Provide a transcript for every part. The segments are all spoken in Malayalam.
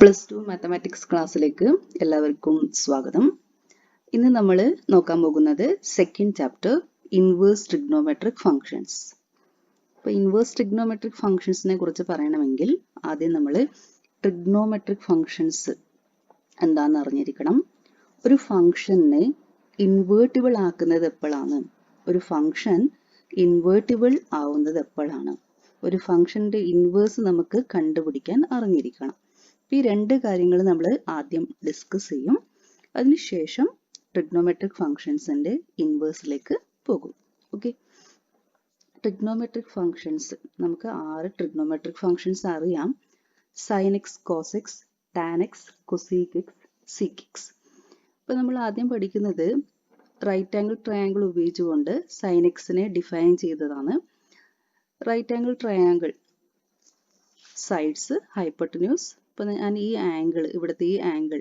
+2 മാത്തമാറ്റിക്സ് ക്ലാസ്സിലേക്ക് എല്ലാവർക്കും സ്വാഗതം. ഇന്ന് നമ്മൾ നോക്കാൻ പോകുന്നത് second chapter inverse trigonometric functions. അപ്പോൾ ഇൻവേഴ്സ് ട്രിഗ്നോമെട്രിക് ഫങ്ഷൻസിനെ കുറിച്ച് പറയണമെങ്കിൽ ആദ്യം നമ്മൾ ട്രിഗ്നോമെട്രിക് ഫങ്ഷൻസ് എന്താണെന്ന് അറിഞ്ഞിരിക്കണം. ഒരു ഫങ്ഷനെ ഇൻവേർട്ടിബിൾ ആക്കുന്നത് എപ്പോഴാണ്, ഒരു ഫങ്ഷൻ ഇൻവേർട്ടിബിൾ ആവുന്നത് എപ്പോഴാണ്, ഒരു ഫങ്ഷന്റെ ഇൻവേഴ്സ് നമുക്ക് കണ്ടുപിടിക്കാൻ അറിഞ്ഞിരിക്കണം. ഈ രണ്ട് കാര്യങ്ങൾ നമ്മൾ ആദ്യം ഡിസ്കസ് ചെയ്യും. അതിനുശേഷം ട്രിഗ്നോമെട്രിക് ഫങ്ഷൻസിന്റെ ഇൻവേഴ്സിലേക്ക് പോകും. ഓക്കെ, ട്രിഗ്നോമെട്രിക് ഫങ്ഷൻസ് നമുക്ക് 6 ട്രിഗ്നോമെട്രിക് ഫങ്ഷൻസ് അറിയാം. Sine x, cos x, tan x, cosec x, sec x. അപ്പോൾ നമ്മൾ ആദ്യം പഠിക്കുന്നത് റൈറ്റ് ആംഗിൾ ട്രയാങ്കിൾ ഉപയോഗിച്ചുകൊണ്ട് സൈൻ എക്സിനെ ഡിഫൈൻ ചെയ്തതാണ്. Right angle triangle sides, hypotenuse. അപ്പോൾ ഞാൻ ഈ ആംഗിൾ, ഇവിടുത്തെ ഈ ആംഗിൾ,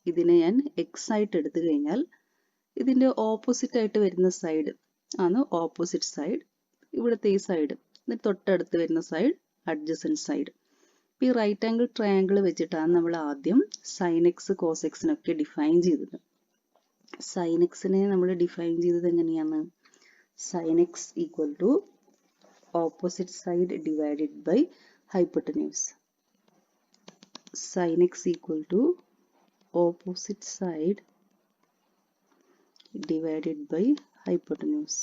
ഇതിനെ ഞാൻ എക്സ് ആയിട്ട് എടുത്തു കഴിഞ്ഞാൽ ഇതിൻ്റെ ഓപ്പോസിറ്റ് ആയിട്ട് വരുന്ന സൈഡ് ആണ് ഓപ്പോസിറ്റ് സൈഡ്. ഇവിടുത്തെ ഈ സൈഡ്, ഇതിന് തൊട്ടടുത്ത് വരുന്ന സൈഡ് അഡ്ജസൻറ്റ് സൈഡ്. ഈ റൈറ്റ് ആംഗിൾ ട്രയാങ്കിൾ വെച്ചിട്ടാണ് നമ്മൾ ആദ്യം സൈൻ എക്സ്, കോസ് എക്സിനൊക്കെ ഡിഫൈൻ ചെയ്തത്. സൈൻ എക്സിനെ നമ്മൾ ഡിഫൈൻ ചെയ്തത് എങ്ങനെയാണ്? Sine x equal to opposite side divided by hypotenuse. Sin x equal to opposite side divided by hypotenuse.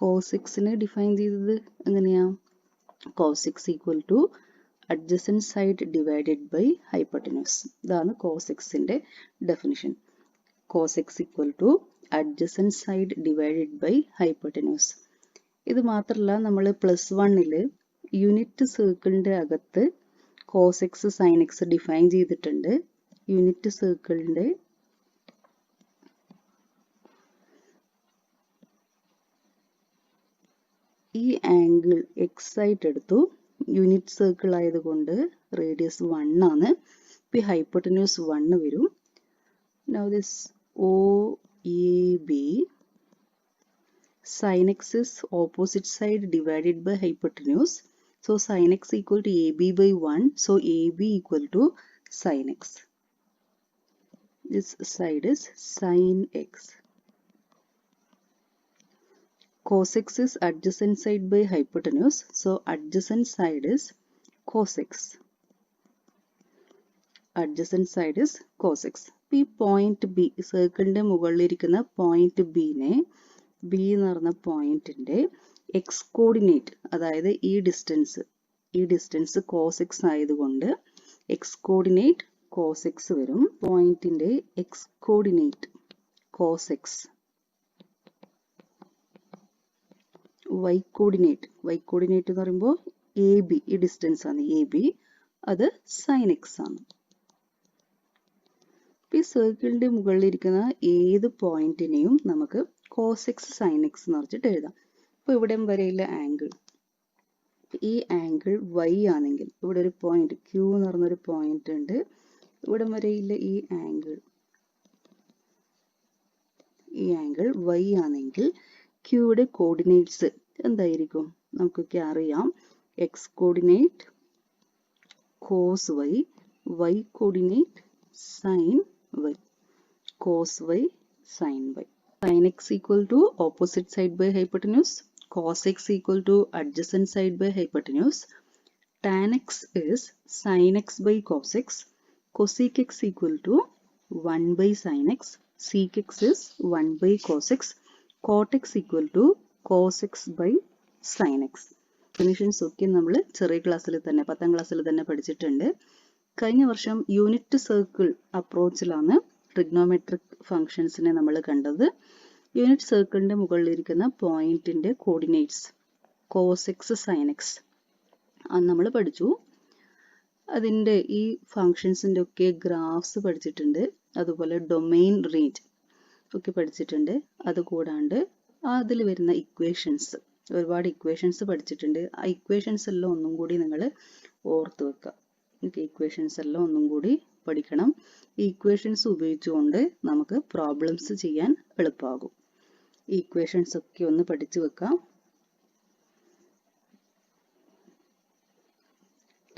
Cos x നെ ഡിഫൈൻ ചെയ്തത് എങ്ങനെയാ? Cos x equal to adjacent side divided by hypotenuse. ഇതാണ് cos x ന്റെ definition. Cos x equal to adjacent side divided by hypotenuse. ഇത് മാത്രമല്ല, നമ്മൾ +1 യൂണിറ്റ് സർക്കിളിൻ്റെ അകത്ത് cos x, sine x define ചെയ്തിട്ടുണ്ട്. യൂണിറ്റ് സർക്കിളിൻ്റെ ഈ ആംഗിൾ എക്സ് ആയിട്ട് എടുത്തു. യൂണിറ്റ് സർക്കിൾ ആയതുകൊണ്ട് റേഡിയസ് 1 ആണ്. ഇപ്പോൾ ഹൈപ്പോട്ടന്യൂസ് 1 വരും. Now this OAB, sin x is opposite side divided by hypotenuse. So sin x equal to AB by 1. So AB equal to sin x. This side is sin x. Cos x is adjacent side by hypotenuse. So adjacent side is cos x. Adjacent side is cos x. ഈ പോയിന്റ് ബി, സർക്കിളിൻ്റെ മുകളിലിരിക്കുന്ന പോയിന്റ് ബിനെ, ബി എന്ന് പറഞ്ഞ പോയിന്റിന്റെ എക്സ് കോർഡിനേറ്റ്, അതായത് ഈ ഡിസ്റ്റൻസ് കോസ് എക്സ് ആയതുകൊണ്ട് എക്സ് കോർഡിനേറ്റ് കോസ് എക്സ് വരും. പോയിന്റിന്റെ x coordinate cos x, y coordinate എന്ന് പറയുമ്പോൾ എ ബി, ഈ ഡിസ്റ്റൻസ് ആണ് എ ബി, അത് സൈൻ എക്സ് ആണ്. ഈ സർക്കിളിന്റെ മുകളിലിരിക്കുന്ന ഏത് പോയിന്റിനെയും നമുക്ക് കോസ് എക്സ്, സൈൻ എക്സ് എന്ന് പറഞ്ഞിട്ട് എഴുതാം. അപ്പോൾ ഇവിടെ വരെയുള്ള ആംഗിൾ, ഈ ആംഗിൾ വൈ ആണെങ്കിൽ, ഇവിടെ ഒരു പോയിന്റ് ക്യൂ എന്ന് പറഞ്ഞൊരു പോയിന്റ് ഉണ്ട്. ഇവിടെ വരെയുള്ള ഈ ആംഗിൾ വൈ ആണെങ്കിൽ ക്യൂയുടെ കോർഡിനേറ്റ്സ് എന്തായിരിക്കും? നമുക്കൊക്കെ അറിയാം. X coordinate cos y, y coordinate sine y, cos y, sin y. Sin x equal to opposite side by hypotenuse. Cos x equal to adjacent side by hypotenuse. Tan x is sin x by cos x. Cosec x equal to 1 by sin x. Sec x is 1 by cos x. Cot x equal to cos x by sin x. Definitions ഒക്കെ നമ്മൾ ചെറിയ ക്ലാസ്സിൽ തന്നെ, 10ാം ക്ലാസ്സിൽ തന്നെ പഠിച്ചിട്ടുണ്ട്. കഴിഞ്ഞ വർഷം യൂണിറ്റ് സർക്കിൾ അപ്രോച്ചിലാണ് ട്രിഗ്നോമെട്രിക് ഫങ്ഷൻസിനെ നമ്മൾ കണ്ടത്. യൂണിറ്റ് സർക്കിളിന്റെ മുകളിലിരിക്കുന്ന പോയിന്റിന്റെ coordinates cos x, sine x അത് നമ്മൾ പഠിച്ചു. അതിൻ്റെ ഈ ഫങ്ഷൻസിൻ്റെ ഒക്കെ ഗ്രാഫ്സ് പഠിച്ചിട്ടുണ്ട്. അതുപോലെ ഡൊമെയിൻ റേഞ്ച് ഒക്കെ പഠിച്ചിട്ടുണ്ട്. അതുകൂടാണ്ട് അതിൽ വരുന്ന ഇക്വേഷൻസ്, ഒരുപാട് ഇക്വേഷൻസ് പഠിച്ചിട്ടുണ്ട്. ആ ഇക്വേഷൻസ് എല്ലാം ഒന്നും കൂടി നിങ്ങൾ ഓർത്ത് വെക്കുക. ഇക്വേഷൻസ് എല്ലാം ഒന്നും കൂടി പഠിക്കണം. ഈ ഇക്വേഷൻസ് ഉപയോഗിച്ചുകൊണ്ട് നമുക്ക് പ്രോബ്ലംസ് ചെയ്യാൻ എളുപ്പമാകും. ഈ ഇക്വേഷൻസ് ഒക്കെ ഒന്ന് പഠിച്ചു വെക്കാം.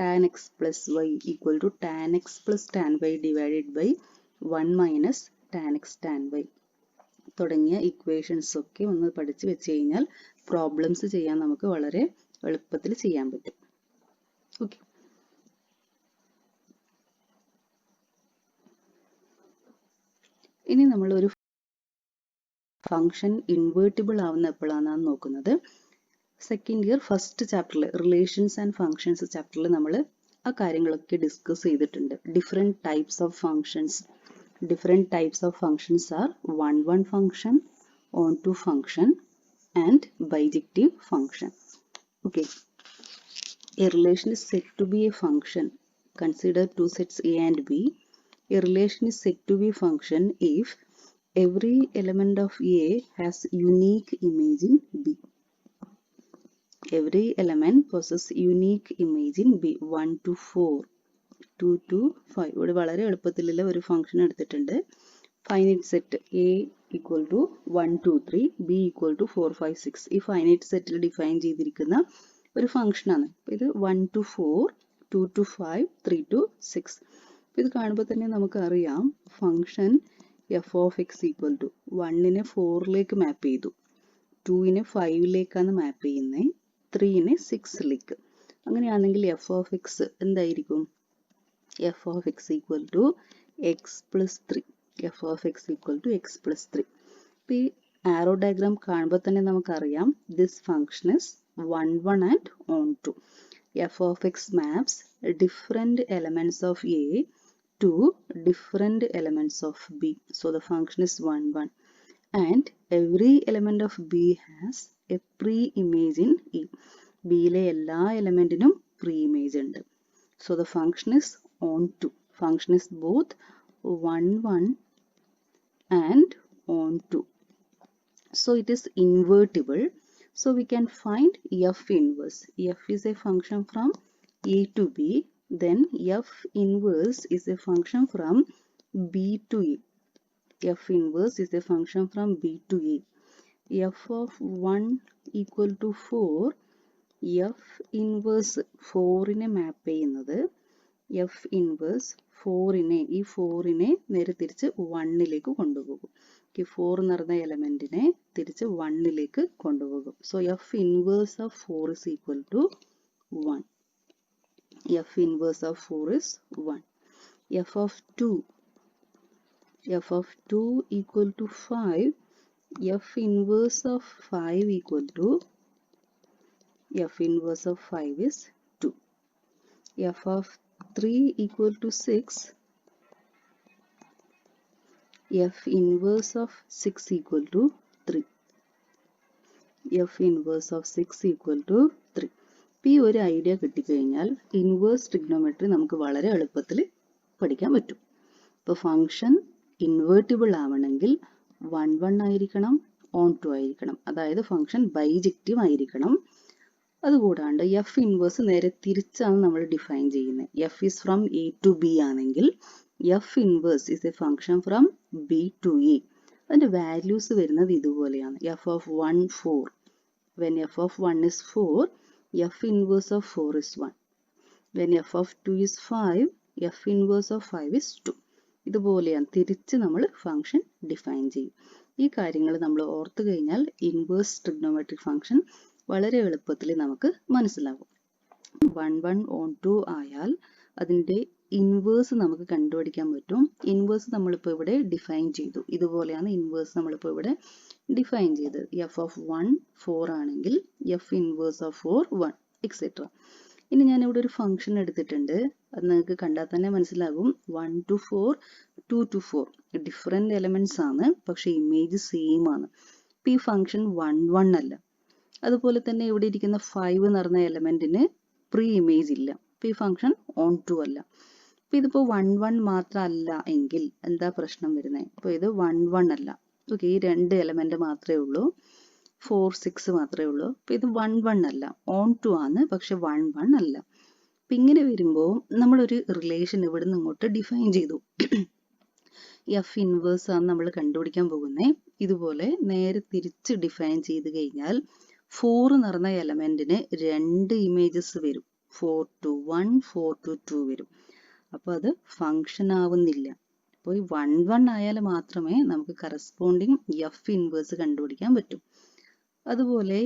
tan x plus y equal to tan x plus tan y divided by 1 minus tan x tan y തുടങ്ങിയ ഇക്വേഷൻസ് ഒക്കെ ഒന്ന് പഠിച്ചു വെച്ച് കഴിഞ്ഞാൽ പ്രോബ്ലംസ് ചെയ്യാൻ നമുക്ക് വളരെ എളുപ്പത്തിൽ ചെയ്യാൻ പറ്റും. ഓക്കെ, ഇനി നമ്മൾ ഒരു ഫംഗ്ഷൻ ഇൻവേർട്ടിബിൾ ആവുന്ന എപ്പോഴാണെന്നാണ് നോക്കുന്നത്. സെക്കൻഡ് ഇയർ ഫസ്റ്റ് ചാപ്റ്ററിൽ റിലേഷൻസ് ആൻഡ് ഫങ്ഷൻസ് ചാപ്റ്ററിൽ നമ്മൾ ആ കാര്യങ്ങളൊക്കെ ഡിസ്കസ് ചെയ്തിട്ടുണ്ട്. Different types of functions. Different types of functions are one-one function, onto function, and bijective function. Okay. A relation is said to be a function. Consider two sets A and B. A relation is said to be a function if every element of A has unique image in B. Every element possesses unique image in B. 1 to 4. 2 to 5. ഇവിടെ വളരെ എളുപ്പത്തിലുള്ള ഒരു ഫംഗ്ഷൻ എടുത്തിട്ടുണ്ട്. Finite set A equal to 1 2 3, B equal to 4 5 6. ഈ ഫൈനൈറ്റ് സെറ്റിൽ ഡിഫൈൻ ചെയ്തിരിക്കുന്ന ഒരു ഫംഗ്ഷനാണ്. ഇത് 1 to 4, 2 to 5, 3 to 6. ഇത് കാണുമ്പോൾ തന്നെ നമുക്ക് അറിയാം function f of x equal to 1നെ 4ലേക്ക് മാപ്പ് ചെയ്തു, 2നെ 5ലേക്കാണ് മാപ്പ് ചെയ്യുന്നത്, 3നെ 6ലേക്ക്. അങ്ങനെയാണെങ്കിൽ f of x എന്തായിരിക്കും? f of x equal to x plus 3. f of x equal to x plus 3. ഈ ആരോ ഡയഗ്രാം കാണുമ്പോൾ തന്നെ നമുക്കറിയാം this function is 1 1 and on 2. f of x maps different elements of A to different elements of B. So the function is 1 1 and every element of B has a pre-image in E. B യിലെ എല്ലാ എലമെന്റിനും pre-image ഉണ്ട്. So the function is onto. Function is both 1 1 and onto. So it is invertible. So we can find f inverse. F is a function from A to B. Then f inverse is a function from B to A. F inverse is a function from B to A. F of 1 equal to 4. F inverse 4നെ മാപ്പ് ചെയ്യുന്നത് f inverse 4നെ ഈ 4നെ നേരെ തിരിച്ച് 1ലേക്ക് കൊണ്ടുപോകും. ഈ 4 എന്ന് പറഞ്ഞ എലമെന്റിനെ തിരിച്ച് 1ലേക്ക് കൊണ്ടുപോകും. So f inverse of 4 is equal to 1. f inverse of 4 is 1. f of 2 equal to 5. f inverse of 5 equal to f inverse of 5 is 2. f of 3 equal to 6. f inverse of 6 equal to 3. f inverse of 6 equal to 3. ഈ ഒരു ഐഡിയ കിട്ടിക്കഴിഞ്ഞാൽ ഇൻവേഴ്സ് ട്രിഗ്നോമെട്രി നമുക്ക് വളരെ എളുപ്പത്തിൽ പഠിക്കാൻ പറ്റും. ഇപ്പോൾ ഫംഗ്ഷൻ ഇൻവേർട്ടിബിൾ ആവണമെങ്കിൽ 1 1 ആയിരിക്കണം, ഓൺ 2 ആയിരിക്കണം. അതായത് ഫംഗ്ഷൻ ബൈജക്റ്റീവ് ആയിരിക്കണം. അതുകൂടാണ്ട് എഫ് ഇൻവേഴ്സ് നേരെ തിരിച്ചാണ് നമ്മൾ ഡിഫൈൻ ചെയ്യുന്നത്. F is from A to B ആണെങ്കിൽ F inverse is a function from B to A. അതിൻ്റെ വാല്യൂസ് വരുന്നത് ഇതുപോലെയാണ്. F of 1 4. When F of 1 is 4, F inverse of 4 is 1. When F of 2 is 5, F inverse of 5 is 2. ഇതുപോലെയാണ് തിരിച്ച് നമ്മൾ ഫംഗ്ഷൻ ഡിഫൈൻ ചെയ്യും. ഈ കാര്യങ്ങൾ നമ്മൾ ഓർത്തു കഴിഞ്ഞാൽ ഇൻവേഴ്സ് ട്രിഗ്നോമെട്രിക് ഫംഗ്ഷൻ വളരെ എളുപ്പത്തിൽ നമുക്ക് മനസ്സിലാകും. 1 1 on 2 ആയാൽ അതിൻ്റെ ഇൻവേഴ്സ് നമുക്ക് കണ്ടുപിടിക്കാൻ പറ്റും. ഇൻവേഴ്സ് നമ്മളിപ്പോൾ ഇവിടെ ഡിഫൈൻ ചെയ്തു. ഇതുപോലെയാണ് ഇൻവേഴ്സ് നമ്മളിപ്പോൾ ഇവിടെ ഡിഫൈൻ ചെയ്തത്. എഫ് ഓഫ് 1 4 ആണെങ്കിൽ എഫ് ഇൻവേഴ്സ് ഓഫ് 4 1 എക്സെട്ര. ഇനി ഞാൻ ഇവിടെ ഒരു ഫംഗ്ഷൻ എടുത്തിട്ടുണ്ട്. അത് നിങ്ങൾക്ക് കണ്ടാൽ തന്നെ മനസ്സിലാകും. 1 to 4, 2 to 4 ഡിഫറെൻറ്റ് എലമെൻറ്റ്സ് ആണ്, പക്ഷേ ഇമേജ് സെയിം ആണ്. ഇപ്പം ഈ ഫംഗ്ഷൻ 1 1 അല്ല. അതുപോലെ തന്നെ ഇവിടെ ഇരിക്കുന്ന 5 എന്ന് പറഞ്ഞ എലമെന്റിന് പ്രീ ഇമേജ് ഇല്ല. ഇപ്പം ഈ ഫംഗ്ഷൻ ഓൺ 2 അല്ല. ഇപ്പം ഇതിപ്പോൾ 1 1 മാത്രമല്ല എങ്കിൽ എന്താ പ്രശ്നം വരുന്നത്? ഇപ്പോൾ ഇത് 1 1 അല്ല. ഓക്കെ, ഈ 2 എലമെന്റ് മാത്രമേ ഉള്ളൂ, 4 6 മാത്രമേ ഉള്ളൂ. അപ്പം ഇത് 1 1 അല്ല, ഓൺ 2 ആണ്, പക്ഷെ 1 1 അല്ല. അപ്പം ഇങ്ങനെ വരുമ്പോൾ നമ്മളൊരു റിലേഷൻ ഇവിടെ നിന്ന് ഇങ്ങോട്ട് ഡിഫൈൻ ചെയ്തു. എഫ് ഇൻവേഴ്സ് ആണ് നമ്മൾ കണ്ടുപിടിക്കാൻ പോകുന്നത്. ഇതുപോലെ നേരെ തിരിച്ച് ഡിഫൈൻ ചെയ്ത് കഴിഞ്ഞാൽ 4 എന്ന് പറഞ്ഞ എലമെന്റിന് 2 ഇമേജസ് വരും. 4 to 1, 4 to 2 വരും. അപ്പോൾ അത് ഫങ്ഷൻ ആവുന്നില്ല. അപ്പോൾ ഈ 1 1 ആയാൽ മാത്രമേ നമുക്ക് കറസ്പോണ്ടിങ് എഫ് ഇൻവേഴ്സ് കണ്ടുപിടിക്കാൻ പറ്റൂ. അതുപോലെ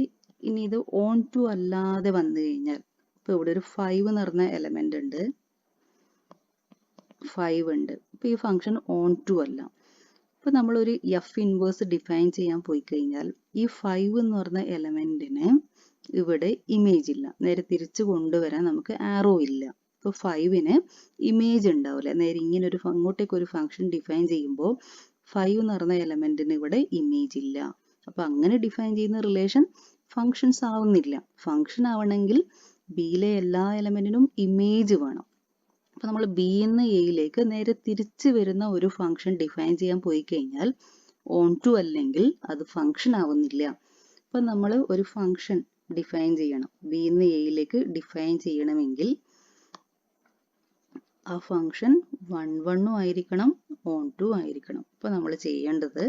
ഇനി ഇത് ഓൺ ടു അല്ലാതെ വന്നു കഴിഞ്ഞാൽ, ഇപ്പോൾ ഇവിടെ ഒരു 5 എന്ന് പറഞ്ഞ എലമെന്റ് ഉണ്ട്, 5 ഉണ്ട്. അപ്പോൾ ഈ ഫംഗ്ഷൻ ഓൺ ടു അല്ല. ഇപ്പോൾ നമ്മളൊരു എഫ് ഇൻവേഴ്സ് ഡിഫൈൻ ചെയ്യാൻ പോയി കഴിഞ്ഞാൽ ഈ 5 എന്ന് പറഞ്ഞ എലമെന്റിന് ഇവിടെ ഇമേജ് ഇല്ല. നേരെ തിരിച്ചു കൊണ്ടുവരാൻ നമുക്ക് ആറോ ഇല്ല. ഇപ്പോൾ 5ന് ഇമേജ് ഉണ്ടാവില്ല. നേരെ ഇങ്ങനെ ഒരു അങ്ങോട്ടേക്ക് ഒരു ഫംഗ്ഷൻ ഡിഫൈൻ ചെയ്യുമ്പോൾ 5 എന്ന് പറഞ്ഞ എലമെന്റിന് ഇവിടെ ഇമേജ് ഇല്ല. അപ്പോൾ അങ്ങനെ ഡിഫൈൻ ചെയ്യുന്ന റിലേഷൻ ഫങ്ഷൻസ് ആവുന്നില്ല. ഫങ്ഷൻ ആവണമെങ്കിൽ ബിയിലെ എല്ലാ എലമെന്റിനും ഇമേജ് വേണം. അപ്പോൾ നമ്മൾ ബിന്ന് എയിലേക്ക് നേരെ തിരിച്ചു വരുന്ന ഒരു ഫംഗ്ഷൻ ഡിഫൈൻ ചെയ്യാൻ പോയി കഴിഞ്ഞാൽ ഓൺ ടു അല്ലെങ്കിൽ അത് ഫംഗ്ഷൻ ആവുന്നില്ല. അപ്പം നമ്മൾ ഒരു ഫംഗ്ഷൻ ഡിഫൈൻ ചെയ്യണം. ബിന്ന് എയിലേക്ക് ഡിഫൈൻ ചെയ്യണമെങ്കിൽ ആ ഫംഗ്ഷൻ 1 1 ആയിരിക്കണം, ഓൺ ടു ആയിരിക്കണം. അപ്പോൾ നമ്മൾ ചെയ്യേണ്ടത്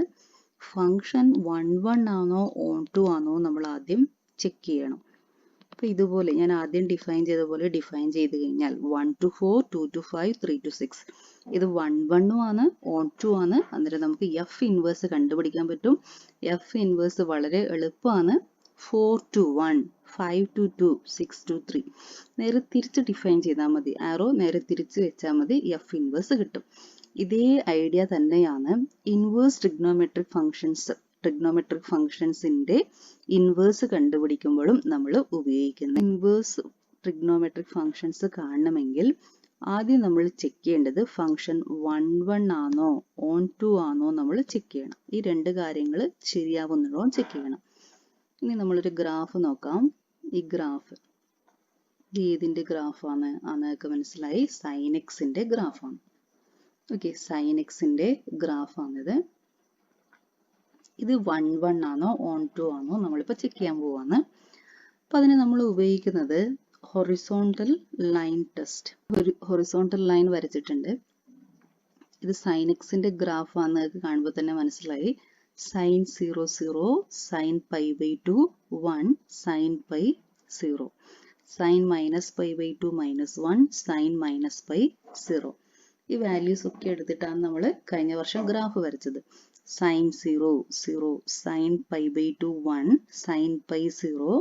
ഫംഗ്ഷൻ 1 1 ആണോ ഓൺ ടു ആണോ നമ്മൾ ആദ്യം ചെക്ക് ചെയ്യണം. അപ്പോൾ ഇതുപോലെ ഞാൻ ആദ്യം ഡിഫൈൻ ചെയ്ത പോലെ ഡിഫൈൻ ചെയ്ത് കഴിഞ്ഞാൽ 1 to 4, 2 to 5, 3 to 6 ഇത് 1 1 ആണ്, ഓൺ ടു ആണ്. അന്നേരം നമുക്ക് എഫ് ഇൻവേഴ്സ് കണ്ടുപിടിക്കാൻ പറ്റും. എഫ് ഇൻവേഴ്സ് വളരെ എളുപ്പമാണ്. 4 to 1, 5 to 2, 6 to 3 നേരെ തിരിച്ച് ഡിഫൈൻ ചെയ്താൽ മതി. ആരോ നേരെ തിരിച്ച് വെച്ചാൽ മതി, എഫ് ഇൻവേഴ്സ് കിട്ടും. ഇതേ ഐഡിയ തന്നെയാണ് ഇൻവേഴ്സ് ട്രിഗ്നോമെട്രിക് ഫംഗ്ഷൻസിന്റെ ഇൻവേഴ്സ് കണ്ടുപിടിക്കുമ്പോഴും നമ്മൾ ഉപയോഗിക്കുന്നത്. ഇൻവേഴ്സ് ട്രിഗ്നോമെട്രിക് ഫംഗ്ഷൻസ് കാണണമെങ്കിൽ ആദ്യം നമ്മൾ ചെക്ക് ചെയ്യേണ്ടത് ഫംഗ്ഷൻ 1 1 ആണോ ഓൺ ടു ആണോ നമ്മൾ ചെക്ക് ചെയ്യണം. ഈ രണ്ട് കാര്യങ്ങൾ ശരിയാവുന്നുണ്ടോ ചെക്ക് ചെയ്യണം. ഇനി നമ്മളൊരു ഗ്രാഫ് നോക്കാം. ഈ ഗ്രാഫ് ഏതിന്റെ ഗ്രാഫാണ് ആണെന്നൊക്കെ മനസ്സിലായി. സൈൻ എക്സിന്റെ ഗ്രാഫാണ്. ഓക്കെ, സൈൻ എക്സിന്റെ ഗ്രാഫാണിത്. ഇത് 1 1 ആണോ ഓൺ ടു ആണോ നമ്മളിപ്പോൾ ചെക്ക് ചെയ്യാൻ പോവാണ്. അപ്പം അതിന് നമ്മൾ ഉപയോഗിക്കുന്നത് ഹൊറിസോണ്ടൽ ലൈൻ ടെസ്റ്റ്. ഒരു ഹൊറിസോണ്ടൽ ലൈൻ വരച്ചിട്ടുണ്ട്. ഇത് സൈൻ എക്സിന്റെ ഗ്രാഫാണെന്ന് കാണുമ്പോൾ തന്നെ മനസ്സിലായി. Sine 0 0, sine pi by 2 1, sine pi 0, sine minus pi by 2 -1, sine minus pi 0. ഈ വാല്യൂസ് ഒക്കെ എടുത്തിട്ടാണ് നമ്മൾ കഴിഞ്ഞ വർഷം ഗ്രാഫ് വരച്ചത്. Sine 0 0, sine pi by 2 1, sine pi 0,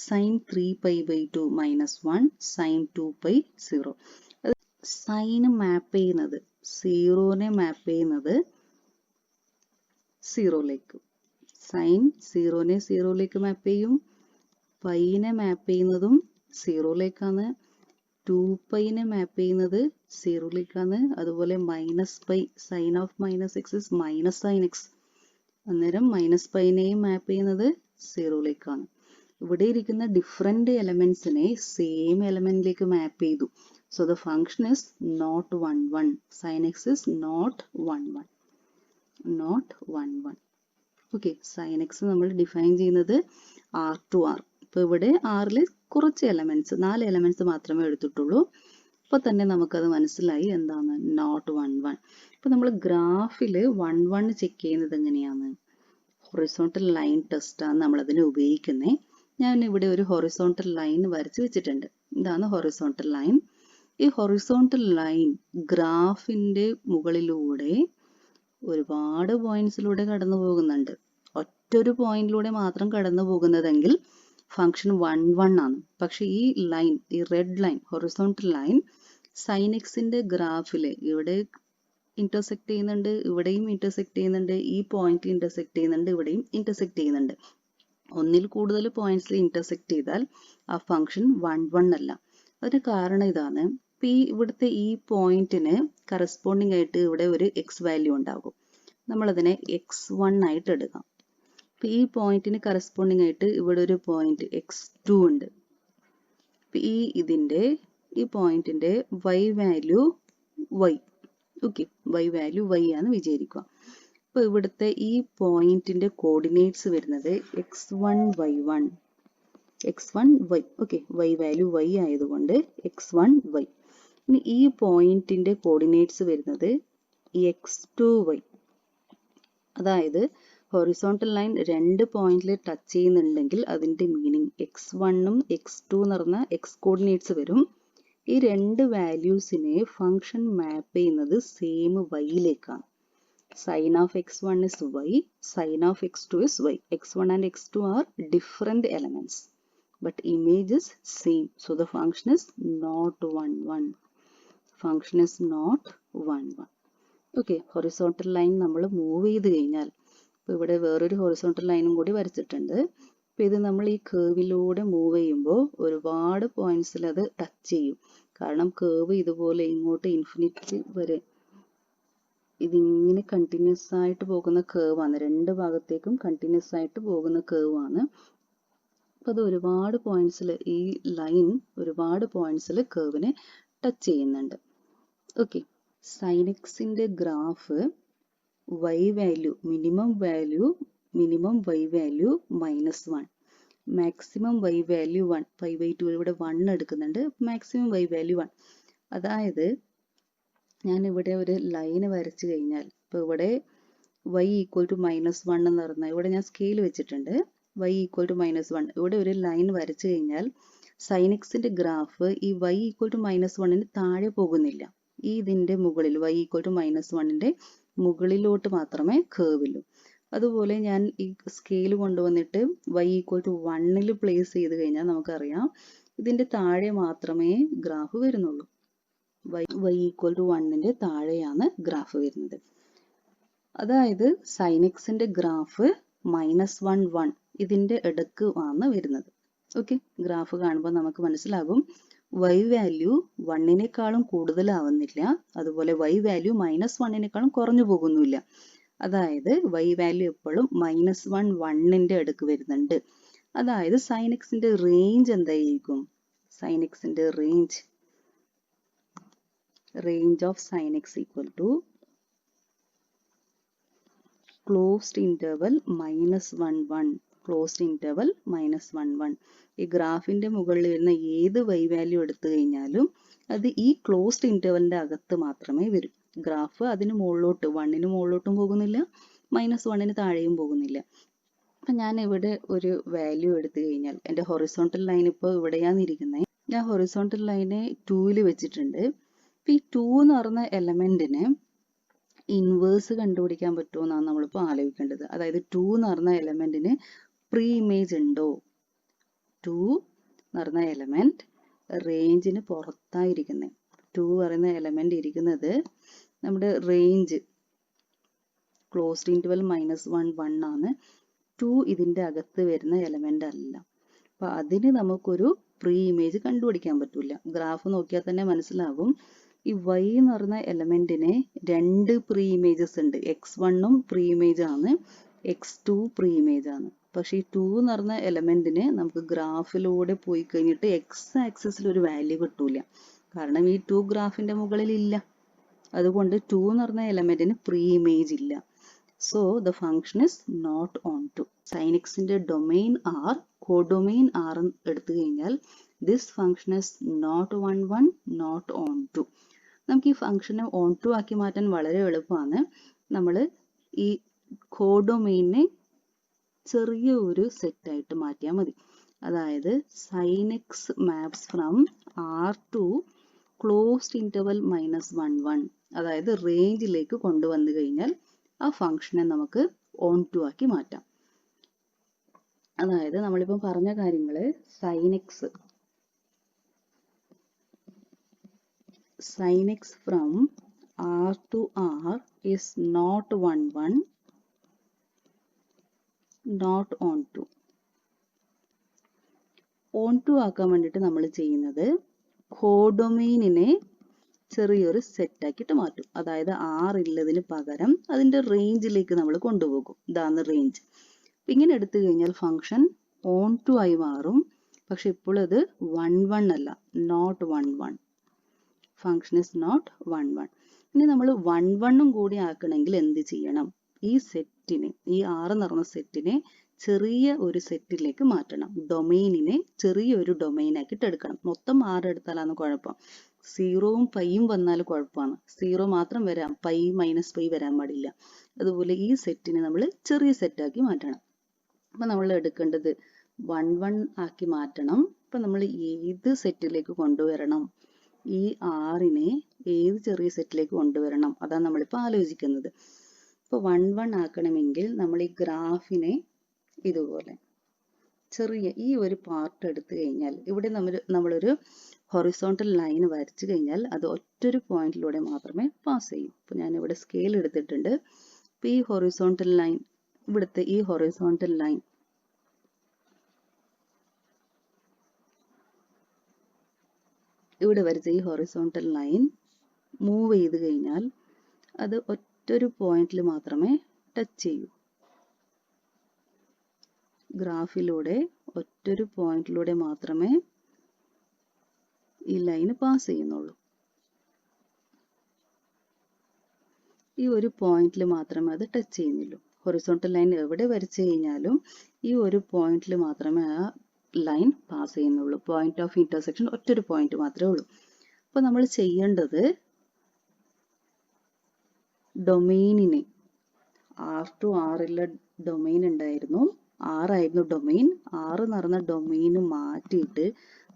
sine 3 pi by 2 -1, sine 2 pi 0. സൈന് മാപ്പ് ചെയ്യുന്നത്, സീറോനെ മാപ്പ് ചെയ്യുന്നത് സീറോയിലേക്ക്. സൈൻ സീറോനെ സീറോയിലേക്ക് മാപ്പ് ചെയ്യും. പൈനെ മാപ്പ് ചെയ്യുന്നതും സീറോയിലേക്കാണ്. 2 പൈനെ മാപ്പ് ചെയ്യുന്നത് സീറോയിലേക്കാണ്. അതുപോലെ minus pi, sine of minus x is minus sine x. അന്നേരം മൈനസ് പൈനെയും മാപ്പ് ചെയ്യുന്നത് സീറോയിലേക്കാണ്. ഇവിടെ ഇരിക്കുന്ന ഡിഫറെന്റ് എലമെന്റ്സിനെ സെയിം എലമെന്റിലേക്ക് മാപ്പ് ചെയ്തു. So the function is not 1 1. Sine x is not 1 1. Not 1 1. Okay, sine x നമ്മൾ ഡിഫൈൻ ചെയ്യുന്നത് ആർ ടു ആർ. ഇപ്പോൾ ഇവിടെ ആറിൽ കുറച്ച് എലമെന്റ്സ്, 4 എലമെന്റ്സ് മാത്രമേ എടുത്തിട്ടുള്ളൂ. അപ്പോൾ തന്നെ നമുക്കത് മനസ്സിലായി എന്താണ് നോട്ട് 1 1. ഇപ്പോൾ നമ്മൾ ഗ്രാഫിൽ 1 1 ചെക്ക് ചെയ്യുന്നത് എങ്ങനെയാണ്? ഹൊറിസോണ്ടൽ ലൈൻ ടെസ്റ്റാണ് നമ്മളതിന് ഉപയോഗിക്കുന്നത്. ഞാൻ ഇവിടെ ഒരു ഹൊറിസോണ്ടൽ ലൈൻ വരച്ച് വെച്ചിട്ടുണ്ട്. ഇതാണ് ഹൊറിസോണ്ടൽ ലൈൻ. ഈ ഹൊറിസോണ്ടൽ ലൈൻ ഗ്രാഫിന്റെ മുകളിലൂടെ ഒരുപാട് പോയിന്റ്സിലൂടെ കടന്നു പോകുന്നുണ്ട്. ഒറ്റൊരു പോയിന്റിലൂടെ മാത്രം കടന്നു പോകുന്നതെങ്കിൽ ഫംഗ്ഷൻ 1 1 ആണ്. പക്ഷെ ഈ ലൈൻ, ഈ red line, horizontal line sine എക്സിന്റെ ഗ്രാഫില് ഇവിടെ ഇന്റർസെക്ട് ചെയ്യുന്നുണ്ട്, ഇവിടെയും ഇന്റർസെക്ട് ചെയ്യുന്നുണ്ട്, ഈ പോയിന്റിൽ ഇന്റർസെക്ട് ചെയ്യുന്നുണ്ട്, ഇവിടെയും ഇന്റർസെക്ട് ചെയ്യുന്നുണ്ട്. ഒന്നിൽ കൂടുതൽ പോയിന്റ്സിൽ ഇന്റർസെക്ട് ചെയ്താൽ ആ ഫംഗ്ഷൻ 1 1 അല്ല. അതിന് കാരണം ഇതാണ്. ഇവിടുത്തെ ഈ പോയിന്റിന് കറസ്പോണ്ടിങ് ആയിട്ട് ഇവിടെ ഒരു എക്സ് വാല്യൂ ഉണ്ടാകും. നമ്മളതിനെ x1 ആയിട്ട് എടുക്കാം. ഈ പോയിന്റിന് കറസ്പോണ്ടിങ് ആയിട്ട് ഇവിടെ ഒരു പോയിന്റ് x2 ഉണ്ട്. ഈ പോയിന്റിന്റെ y value y. Okay, y value y ആണ് വിചാരിക്കുക. അപ്പോൾ ഇവിടുത്തെ ഈ പോയിന്റിന്റെ കോർഡിനേറ്റ്സ് വരുന്നത് x1 y1, x1 y. Okay, y value y ആയതുകൊണ്ട് x1 y. ഇനി ഈ പോയിന്റിന്റെ കോർഡിനേറ്റ്സ് വരുന്നത് x2 y. അതായത് ഹൊറിസോണ്ടൽ ലൈൻ രണ്ട് പോയിന്റിൽ ടച്ച് ചെയ്യുന്നുണ്ടെങ്കിൽ അതിന്റെ മീനിങ് x1ഉം x2 എന്ന് പറഞ്ഞ x കോർഡിനേറ്റ്സ് വരും. ഈ രണ്ട് വാല്യൂസിനെ ഫംഗ്ഷൻ മാപ്പ് ചെയ്യുന്നത് same വൈയിലേക്കാണ്. Sin of x1 is y, sin of x2 is y. x1 and x2 are different elements, but image is same. So the function is not 1, 1. Function is not 1, 1. Okay, horizontal line നമ്മൾ മൂവ് ചെയ്ത് കഴിഞ്ഞാൽ, ഇപ്പോൾ ഇവിടെ വേറൊരു ഹൊറിസോണ്ടൽ ലൈനും കൂടി വരച്ചിട്ടുണ്ട്. അപ്പോൾ ഇത് നമ്മൾ ഈ കേവിലൂടെ മൂവ് ചെയ്യുമ്പോൾ ഒരുപാട് പോയിന്റ്സിൽ അത് ടച്ച് ചെയ്യും. കാരണം കേവ് ഇതുപോലെ ഇങ്ങോട്ട് ഇൻഫിനിറ്റി വരെ ഇതിങ്ങനെ കണ്ടിന്യൂസ് ആയിട്ട് പോകുന്ന കേവാണ്. രണ്ട് ഭാഗത്തേക്കും കണ്ടിന്യൂസ് ആയിട്ട് പോകുന്ന കേവാണ്. അപ്പോൾ അത് ഒരുപാട് പോയിന്റ്സിൽ ഈ ലൈൻ ഒരുപാട് പോയിന്റ്സിൽ കേവിനെ ടച്ച് ചെയ്യുന്നുണ്ട്. ഓക്കെ, സൈൻ എക്സിന്റെ graph y value minimum y value -1, maximum y value 1, π/2 ഇവിടെ 1 എടുക്കുന്നുണ്ട്, മാക്സിമം y വാല്യൂ 1. അതായത് ഞാൻ ഇവിടെ ഒരു ലൈന് വരച്ചു കഴിഞ്ഞാൽ, ഇപ്പോൾ ഇവിടെ y ഈക്വൽ ടു -1 എന്ന് പറഞ്ഞാൽ ഇവിടെ ഞാൻ സ്കെയിൽ വെച്ചിട്ടുണ്ട്. y ഈക്വൽ ടു -1 ഇവിടെ ഒരു ലൈൻ വരച്ചു കഴിഞ്ഞാൽ സൈൻ എക്സിന്റെ ഗ്രാഫ് ഈ y ഈക്വൽ ടു -1ന് താഴെ പോകുന്നില്ല. ഈ ഇതിന്റെ മുകളിൽ y ഈക്വൽ ടു -1ന്റെ മുകളിലോട്ട് മാത്രമേ കേവുള്ളൂ. അതുപോലെ ഞാൻ ഈ സ്കെയിൽ കൊണ്ടുവന്നിട്ട് y ഈക്വൽ ടു 1ൽ പ്ലേസ് ചെയ്ത് കഴിഞ്ഞാൽ നമുക്കറിയാം ഇതിന്റെ താഴെ മാത്രമേ ഗ്രാഫ് വരുന്നുള്ളൂ. y ഈക്വൽ ടു 1ന്റെ താഴെയാണ് ഗ്രാഫ് വരുന്നത്. അതായത് സൈൻ എക്സിന്റെ ഗ്രാഫ് -1, 1 ഇതിന്റെ ഇടക്ക് ആണ് വരുന്നത്. ഓക്കെ, ഗ്രാഫ് കാണുമ്പോൾ നമുക്ക് മനസ്സിലാകും y വാല്യൂ 1നേക്കാളും കൂടുതലാവുന്നില്ല, അതുപോലെ y വാല്യൂ -1നേക്കാളും കുറഞ്ഞു പോകുന്നില്ല. അതായത് y വാല്യൂ എപ്പോഴും -1, 1ന്റെ അടുക്ക് വരുന്നുണ്ട്. അതായത് സൈൻ എക്സിന്റെ റേഞ്ച് എന്തായിരിക്കും? സൈൻ എക്സിന്റെ range of sin x equal to closed interval -1, 1, closed interval -1, 1. ഈ ഗ്രാഫിന്റെ മുകളിൽ വരുന്ന ഏത് y വാല്യൂ എടുത്തു കഴിഞ്ഞാലും അത് ഈ ക്ലോസ്ഡ് ഇന്റർവെലിന്റെ അകത്ത് മാത്രമേ വരൂ. ഗ്രാഫ് അതിന് മുകളിലോട്ട് 1ന് മുകളിലോട്ടും പോകുന്നില്ല, -1ന് താഴെയും പോകുന്നില്ല. അപ്പം ഞാൻ ഇവിടെ ഒരു വാല്യൂ എടുത്തു കഴിഞ്ഞാൽ എൻ്റെ ഹൊറിസോണ്ടൽ ലൈൻ ഇപ്പോൾ ഇവിടെയാണ് ഇരിക്കുന്നത്. ഞാൻ ഹൊറിസോണ്ടൽ ലൈനെ 2ൽ വെച്ചിട്ടുണ്ട്. ഈ 2 എന്ന് പറഞ്ഞ എലമെന്റിന് ഇൻവേഴ്സ് കണ്ടുപിടിക്കാൻ പറ്റുമോ എന്നാണ് നമ്മളിപ്പോൾ ആലോചിക്കേണ്ടത്. അതായത് 2 എന്ന് പറഞ്ഞ എലമെന്റിന് പ്രീ ഇമേജ് ഉണ്ടോ? 2 എന്ന് പറഞ്ഞ എലമെന്റ് റേഞ്ചിന് പുറത്തായിരിക്കുന്നത്. 2 പറയുന്ന എലമെന്റ് ഇരിക്കുന്നത് നമ്മുടെ റേഞ്ച് ക്ലോസ്ഡ് ഇന്റർവൽ -1, 1 ആണ്. 2 ഇതിന്റെ അകത്ത് വരുന്ന എലമെന്റ് അല്ല. അപ്പൊ അതിന് നമുക്കൊരു പ്രീ ഇമേജ് കണ്ടുപിടിക്കാൻ പറ്റില്ല. ഗ്രാഫ് നോക്കിയാൽ തന്നെ മനസ്സിലാകും. ഈ y എന്ന് പറഞ്ഞ എലമെന്റിന് രണ്ട് പ്രീ ഇമേജസ് ഉണ്ട്. x1ഉം പ്രീ ഇമേജ് ആണ്, x2 പ്രീ ഇമേജ് ആണ്. പക്ഷെ ഈ 2 എന്ന് പറഞ്ഞ എലമെന്റിന് നമുക്ക് ഗ്രാഫിലൂടെ പോയി കഴിഞ്ഞിട്ട് x ആക്സിസിൽ ഒരു വാല്യൂ കിട്ടൂല. കാരണം ഈ 2 ഗ്രാഫിന്റെ മുകളിൽ ഇല്ല. അതുകൊണ്ട് 2 എന്ന് പറഞ്ഞ എലമെന്റിന് പ്രീ ഇമേജ് ഇല്ല. So the function is not onto. Sin xന്റെ domain R, codomain R എടുത്തു കഴിഞ്ഞാൽ this function is not 1, 1, not onto. നമുക്ക് ഈ ഫംഗ്ഷനെ onto ആക്കി മാറ്റാൻ വളരെ എളുപ്പമാണ്. നമ്മൾ ഈ കോഡൊമെയിനെ ചെറിയ ഒരു സെറ്റ് ആയിട്ട് മാറ്റിയാൽ മതി. അതായത് sin x maps from R to closed interval -1, 1. അതായത് റേഞ്ചിലേക്ക് കൊണ്ടുവന്നു കഴിഞ്ഞാൽ ആ ഫംഗ്ഷനെ നമുക്ക് onto ആക്കി മാറ്റാം. അതായത് നമ്മളിപ്പോൾ പറഞ്ഞ കാര്യങ്ങള് sin x from R to R is not 1, 1, not onto. onto ആക്കാൻ വേണ്ടിയിട്ട് നമ്മൾ ചെയ്യുന്നത് കോഡൊമെയിനിനെ ചെറിയൊരു സെറ്റ് ആക്കിയിട്ട് മാറ്റും. അതായത് R ഉള്ളതിന് പകരം അതിന്റെ റേഞ്ചിലേക്ക് നമ്മൾ കൊണ്ടുപോകും. ഇതാണ് റേഞ്ച്. ഇങ്ങനെ എടുത്തു കഴിഞ്ഞാൽ ഫംഗ്ഷൻ onto ആയി മാറും. പക്ഷെ ഇപ്പോൾ ഇത് 1, 1 അല്ല, നോട്ട് 1, 1. Function is not 1, 1. ഇനി നമ്മൾ 1, 1ഉം കൂടി ആക്കണമെങ്കിൽ എന്ത് ചെയ്യണം? ഈ സെറ്റിനെ, ഈ R എന്ന് പറഞ്ഞ സെറ്റിനെ ചെറിയ ഒരു സെറ്റിലേക്ക് മാറ്റണം. ഡൊമെയിനിനെ ചെറിയൊരു ഡൊമെയിനാക്കിയിട്ട് എടുക്കണം. മൊത്തം 6 എടുത്താലാണ് കുഴപ്പം. 0ഉം പൈയും വന്നാൽ കുഴപ്പമാണ്. 0 മാത്രം വരാം, പൈ മൈനസ് പൈ വരാൻ പാടില്ല. അതുപോലെ ഈ സെറ്റിനെ നമ്മൾ ചെറിയ സെറ്റാക്കി മാറ്റണം. അപ്പം നമ്മൾ എടുക്കേണ്ടത് 1 1 ആക്കി മാറ്റണം. അപ്പം നമ്മൾ ഏത് സെറ്റിലേക്ക് കൊണ്ടുവരണം? ഈ 6നെ ഏത് ചെറിയ സെറ്റിലേക്ക് കൊണ്ടുവരണം? അതാണ് നമ്മളിപ്പോൾ ആലോചിക്കുന്നത്. ഇപ്പോൾ 1 1 ആക്കണമെങ്കിൽ നമ്മൾ ഈ ഗ്രാഫിനെ ഇതുപോലെ ചെറിയ ഈ ഒരു പാർട്ട് എടുത്തു കഴിഞ്ഞാൽ ഇവിടെ നമ്മളൊരു ഹൊറിസോണ്ടൽ ലൈൻ വരച്ചു കഴിഞ്ഞാൽ അത് ഒറ്റൊരു പോയിന്റിലൂടെ മാത്രമേ പാസ് ചെയ്യൂ. അപ്പോൾ ഞാനിവിടെ സ്കെയിൽ എടുത്തിട്ടുണ്ട്. അപ്പോൾ ഈ ഹൊറിസോണ്ടൽ ലൈൻ, ഇവിടുത്തെ ഈ ഹൊറിസോണ്ടൽ ലൈൻ ഇവിടെ വരച്ച ഈ ഹൊറിസോണ്ടൽ ലൈൻ മൂവ് ചെയ്ത് കഴിഞ്ഞാൽ അത് ഒറ്റൊരു പോയിന്റിൽ മാത്രമേ ടച്ച് ചെയ്യൂ. ഗ്രാഫിലൂടെ ഒറ്റൊരു പോയിന്റിലൂടെ മാത്രമേ ഈ ലൈൻ പാസ് ചെയ്യുന്നുള്ളൂ. ഈ ഒരു പോയിന്റിൽ മാത്രമേ അത് ടച്ച് ചെയ്യുന്നുള്ളൂ. ഹൊറിസോണ്ടൽ ലൈൻ എവിടെ വരച്ചു കഴിഞ്ഞാലും ഈ ഒരു പോയിന്റിൽ മാത്രമേ ആ ലൈൻ പാസ് ചെയ്യുന്നുള്ളൂ. പോയിന്റ് ഓഫ് ഇന്റർസെക്ഷൻ ഒറ്റൊരു പോയിന്റ് മാത്രമേ ഉള്ളൂ. അപ്പോൾ നമ്മൾ ചെയ്യേണ്ടത് ഡൊമെയിനിനെ R to R ഉള്ള ഡൊമെയിൻ ഉണ്ടായിരുന്നു, 6 ആയിരുന്നു ഡൊമെയിൻ. 6 എന്ന് പറഞ്ഞ ഡൊമെയിന് മാറ്റിയിട്ട്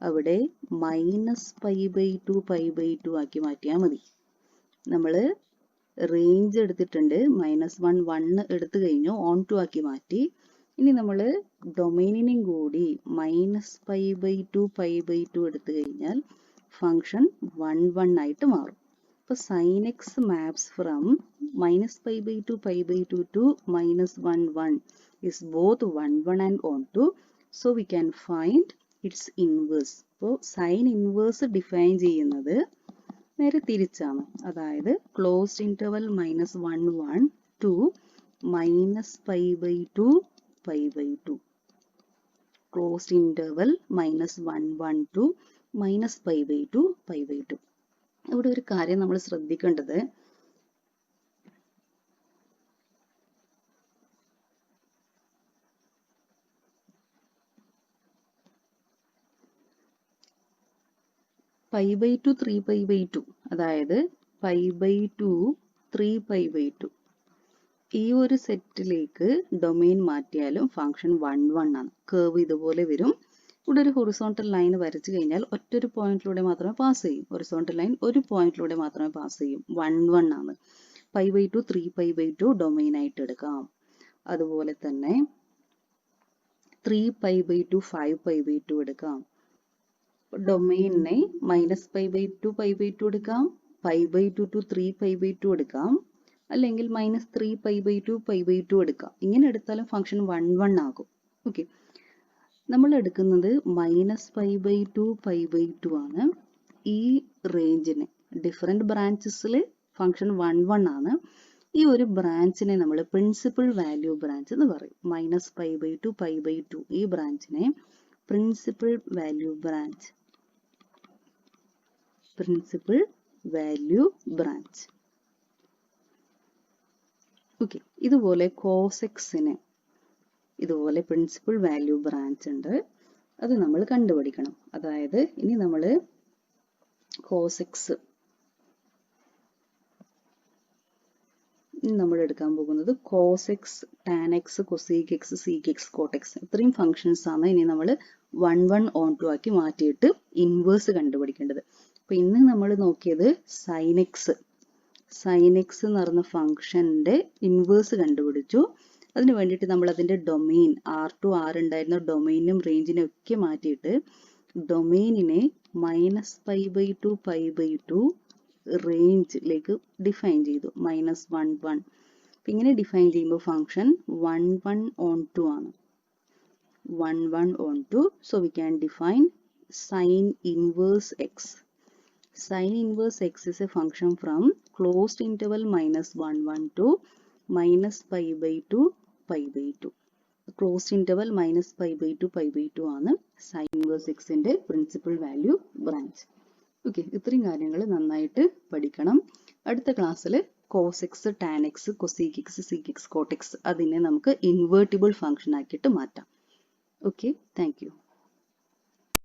അവിടെ -π/2 π/2 ആക്കി മാറ്റിയാൽ മതി. നമ്മൾ റേഞ്ച് എടുത്തിട്ടുണ്ട്, -1 1 എടുത്തു കഴിഞ്ഞു, ഓൺ ടു ആക്കി മാറ്റി. ഇനി നമ്മൾ ഡൊമെയിനിനും കൂടി -π/2 π/2 എടുത്തു കഴിഞ്ഞാൽ ഫംഗ്ഷൻ 1 1 ആയിട്ട് മാറും. അപ്പോൾ sin x maps from -π/2 π/2 to -1 1 is both 1 1 and onto. So we can find its inverse. അപ്പോൾ sin inverse ഡിഫൈൻ ചെയ്യുന്നത് നേരെ തിരിച്ചാണ്. അതായത് closed interval -1 1 to -π/2 π/2. Closed interval -1 1 to -π/2 π/2. ഇവിടെ ഒരു കാര്യം നമ്മൾ ശ്രദ്ധിക്കേണ്ടത്, π/2 3π/2, അതായത് π/2 3π/2 ഈ ഒരു സെറ്റിലേക്ക് ഡൊമെയിൻ മാറ്റിയാലും ഫംഗ്ഷൻ 1 1 ആണ്. കേർവ് ഇതുപോലെ വരും. ഇവിടെ ഒരു ഹൊറിസോണ്ടൽ ലൈൻ വരച്ചു കഴിഞ്ഞാൽ ഒറ്റൊരു പോയിന്റിലൂടെ മാത്രമേ പാസ് ചെയ്യൂ. ഹൊറിസോണ്ടൽ ലൈൻ ഒരു പോയിന്റിലൂടെ മാത്രമേ പാസ് ചെയ്യൂ. 1 1 ആണ്. π/2 3π/2 ഡൊമെയിൻ ആയിട്ട് എടുക്കാം. അതുപോലെ തന്നെ 3π/2 5π/2 എടുക്കാം. ഡൊമെയിനെ -π/2 π/2 എടുക്കാം, π/2 to 3π/2 എടുക്കാം, അല്ലെങ്കിൽ -3π/2 π/2 എടുക്കാം. ഇങ്ങനെ എടുത്താലും ഫംഗ്ഷൻ 1 1 ആകും. ഓക്കെ, നമ്മൾ എടുക്കുന്നത് -π/2 π/2 ആണ്. ഈ റേഞ്ചിന് ഡിഫറെന്റ് ബ്രാഞ്ചസിൽ ഫംഗ്ഷൻ 1 1 ആണ്. ഈ ഒരു ബ്രാഞ്ചിനെ നമ്മൾ പ്രിൻസിപ്പൽ വാല്യൂ ബ്രാഞ്ച് എന്ന് പറയും. -π/2 π/2 ഈ ബ്രാഞ്ചിനെ principal value branch, principal value branch. Okay, ഇതുപോലെ cos x-ന് ഇതുപോലെ പ്രിൻസിപ്പൽ വാല്യൂ ബ്രാഞ്ച് ഉണ്ട്. അത് നമ്മൾ കണ്ടുപിടിക്കണം. അതായത് ഇനി നമ്മൾ cos x നമ്മൾ എടുക്കാൻ പോകുന്നത് cos x, tan x, cosec x, sec x, cot x ഇത്രയും ഫങ്ഷൻസ് ആണ് ഇനി നമ്മൾ 1 1 on 2 ആക്കി മാറ്റിയിട്ട് ഇൻവേഴ്സ് കണ്ടുപിടിക്കേണ്ടത്. അപ്പോൾ ഇന്ന് നമ്മൾ നോക്കിയത് sin x എന്ന് പറഞ്ഞ ഫംഗ്ഷന്റെ ഇൻവേഴ്സ് കണ്ടുപിടിച്ചു. അതിന് വേണ്ടിയിട്ട് നമ്മൾ അതിന്റെ ഡൊമെയിൻ R to R ഉണ്ടായിരുന്ന ഡൊമെയിനും റേഞ്ചിനും ഒക്കെ മാറ്റിയിട്ട് ഡൊമെയിനിനെ -π/2 π/2 റേഞ്ചിലേക്ക് ഡിഫൈൻ ചെയ്തു. -1 1. ഇങ്ങനെ ഡിഫൈൻ ചെയ്യുമ്പോൾ ഫംഗ്ഷൻ 1 1 on 2 ആണ്. 1 1 on 2. So we can define sin inverse x. Sin inverse x is a function from closed interval -1 1 to -π/2 π/2. Closed interval -π/2 π/2 ആണ് sin inverse x ന്റെ പ്രിൻസിപ്പൽ വാല്യൂ ബ്രാഞ്ച്. ഓക്കെ, ഇത്രയും കാര്യങ്ങൾ നന്നായിട്ട് പഠിക്കണം. അടുത്ത ക്ലാസ്സിൽ cos x tan x cosec x sec x cot x അതിനെ നമുക്ക് ഇൻവേർട്ടിബിൾ ഫംഗ്ഷൻ ആക്കിയിട്ട് മാറ്റാം. Okay, thank U.